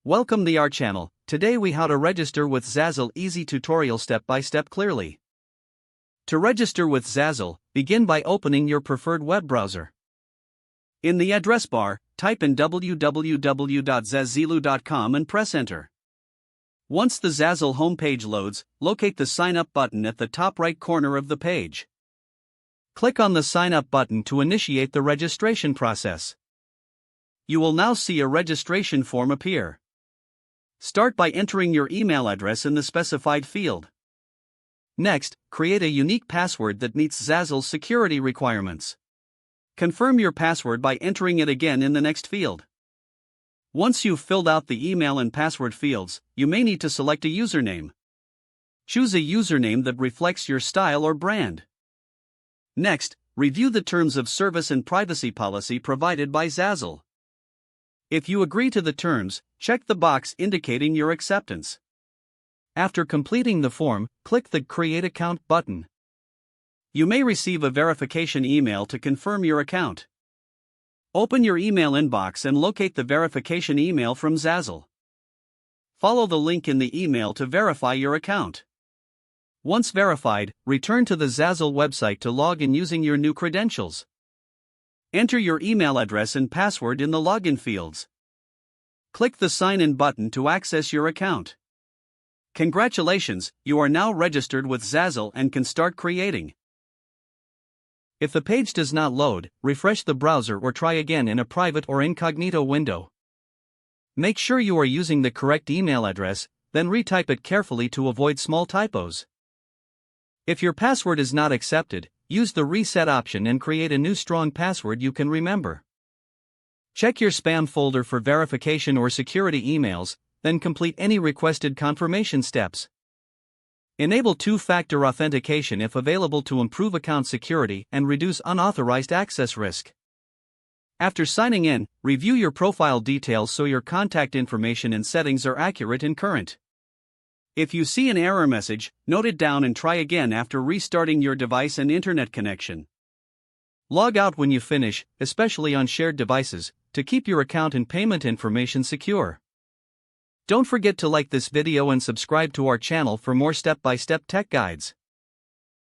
Welcome to our channel. Today we how to register with Zazzle, easy tutorial step by step clearly. To register with Zazzle, begin by opening your preferred web browser. In the address bar, type in www.zazzle.com and press enter. Once the Zazzle homepage loads, locate the sign up button at the top right corner of the page. Click on the sign up button to initiate the registration process. You will now see a registration form appear. Start by entering your email address in the specified field. Next, create a unique password that meets Zazzle's security requirements. Confirm your password by entering it again in the next field. Once you've filled out the email and password fields, you may need to select a username. Choose a username that reflects your style or brand. Next, review the terms of service and privacy policy provided by Zazzle. If you agree to the terms, check the box indicating your acceptance. After completing the form, click the Create Account button. You may receive a verification email to confirm your account. Open your email inbox and locate the verification email from Zazzle. Follow the link in the email to verify your account. Once verified, return to the Zazzle website to log in using your new credentials. Enter your email address and password in the login fields. Click the Sign In button to access your account. Congratulations, you are now registered with Zazzle and can start creating. If the page does not load, refresh the browser or try again in a private or incognito window. Make sure you are using the correct email address, then retype it carefully to avoid small typos. If your password is not accepted, use the reset option and create a new strong password you can remember. Check your spam folder for verification or security emails, then complete any requested confirmation steps. Enable two-factor authentication if available to improve account security and reduce unauthorized access risk. After signing in, review your profile details so your contact information and settings are accurate and current. If you see an error message, note it down and try again after restarting your device and internet connection. Log out when you finish, especially on shared devices, to keep your account and payment information secure. Don't forget to like this video and subscribe to our channel for more step-by-step tech guides.